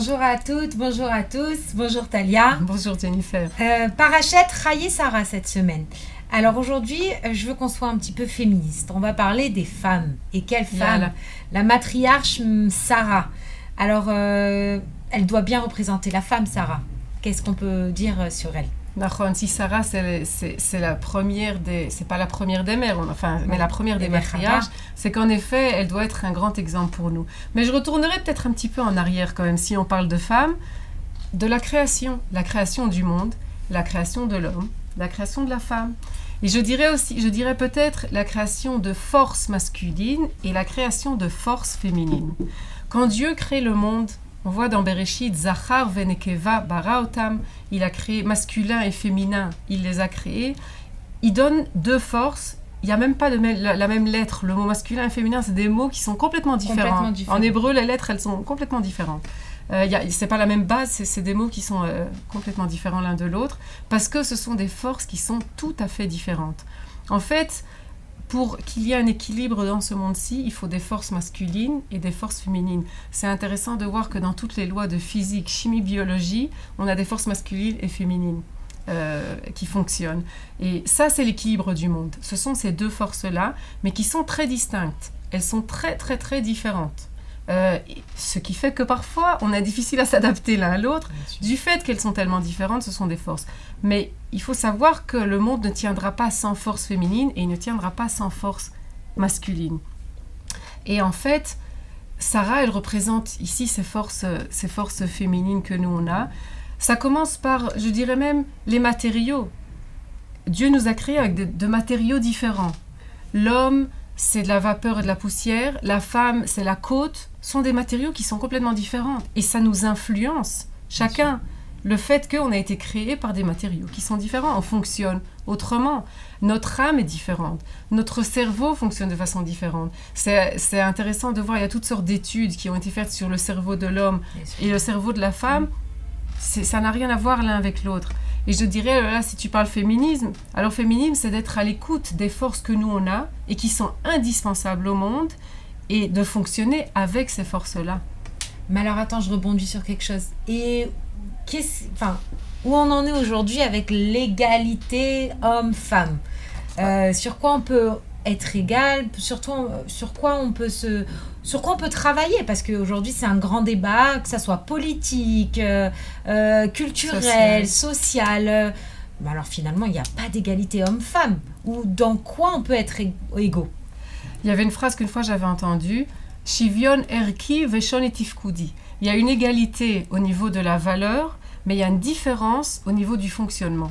Bonjour à toutes, bonjour à tous, bonjour Talia. Bonjour Jennifer. Parachet Raye Sarah cette semaine. Alors aujourd'hui, je veux qu'on soit un petit peu féministe. On va parler des femmes. Et quelle femme? La matriarche Sarah. Alors, elle doit bien représenter la femme, Sarah. Qu'est-ce qu'on peut dire sur elle? Si Sarah, c'est la première c'est pas la première des mères, mais la première des matriarches, c'est qu'en effet, elle doit être un grand exemple pour nous. Mais je retournerai peut-être un petit peu en arrière quand même, si on parle de femmes, de la création du monde, la création de l'homme, la création de la femme. Et je dirais peut-être la création de force masculine et la création de force féminine. Quand Dieu crée le monde, on voit dans Bereshit, Zachar venekeva bara otam, il a créé masculin et féminin, il les a créés. Il donne deux forces, il n'y a même pas la même lettre. Le mot masculin et féminin, c'est des mots qui sont complètement différents. En hébreu, les lettres, elles sont complètement différentes. C'est pas la même base, c'est des mots qui sont complètement différents l'un de l'autre, parce que ce sont des forces qui sont tout à fait différentes. En fait, pour qu'il y ait un équilibre dans ce monde-ci, il faut des forces masculines et des forces féminines. C'est intéressant de voir que dans toutes les lois de physique, chimie, biologie, on a des forces masculines et féminines qui fonctionnent. Et ça, c'est l'équilibre du monde. Ce sont ces deux forces-là, mais qui sont très distinctes. Elles sont très, très, très différentes. Ce qui fait que parfois, on est difficile à s'adapter l'un à l'autre. Du fait qu'elles sont tellement différentes, ce sont des forces. Mais il faut savoir que le monde ne tiendra pas sans force féminine et il ne tiendra pas sans force masculine. Et en fait, Sarah, elle représente ici ces forces féminines que nous, on a. Ça commence par, je dirais même, les matériaux. Dieu nous a créés avec de matériaux différents. L'homme, c'est de la vapeur et de la poussière. La femme, c'est la côte. Ce sont des matériaux qui sont complètement différents. Et ça nous influence, chacun. Le fait qu'on a été créé par des matériaux qui sont différents, on fonctionne autrement. Notre âme est différente. Notre cerveau fonctionne de façon différente. C'est intéressant de voir, il y a toutes sortes d'études qui ont été faites sur le cerveau de l'homme et le cerveau de la femme. Ça n'a rien à voir l'un avec l'autre. Et je dirais, là, si tu parles féminisme, alors féminisme, c'est d'être à l'écoute des forces que nous, on a et qui sont indispensables au monde et de fonctionner avec ces forces-là. Mais alors, attends, je rebondis sur quelque chose. Et où on en est aujourd'hui avec l'égalité homme-femme? Sur quoi on peut être égal? Surtout, sur quoi on peut travailler? Parce qu'aujourd'hui, c'est un grand débat, que ça soit politique, culturel, social. Mais alors finalement, il n'y a pas d'égalité homme-femme. Ou dans quoi on peut être égaux? Il y avait une phrase qu'une fois j'avais entendue, « Shivion erki veshon etifkudi ». Il y a une égalité au niveau de la valeur, mais il y a une différence au niveau du fonctionnement.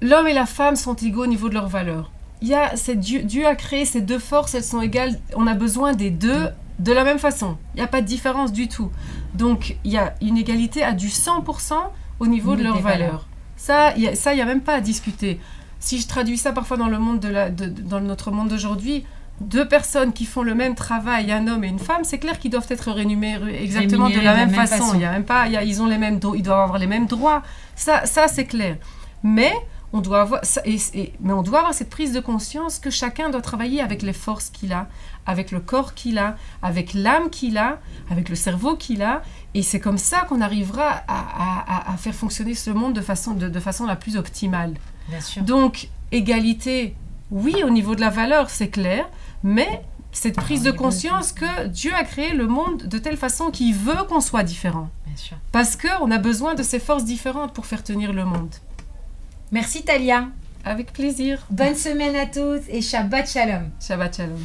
L'homme et la femme sont égaux au niveau de leur valeur. Dieu a créé ces deux forces, elles sont égales, on a besoin des deux de la même façon. Il n'y a pas de différence du tout. Donc, il y a une égalité à du 100% au niveau de leur valeur. Ça, il n'y a même pas à discuter. Si je traduis ça parfois dans dans notre monde d'aujourd'hui, deux personnes qui font le même travail, un homme et une femme, c'est clair qu'ils doivent être rémunérés exactement de la même façon. Il y a même pas, ils ont les mêmes droits, ils doivent avoir les mêmes droits. Ça c'est clair. Mais on doit avoir mais on doit avoir cette prise de conscience que chacun doit travailler avec les forces qu'il a, avec le corps qu'il a, avec l'âme qu'il a, avec le cerveau qu'il a, et c'est comme ça qu'on arrivera à faire fonctionner ce monde de façon la plus optimale. Bien sûr. Donc égalité, oui, au niveau de la valeur, c'est clair, mais cette prise de conscience que Dieu a créé le monde de telle façon qu'il veut qu'on soit différent. Bien sûr. Parce qu'on a besoin de ces forces différentes pour faire tenir le monde. Merci Talia. Avec plaisir. Bonne semaine à tous et Shabbat Shalom. Shabbat Shalom.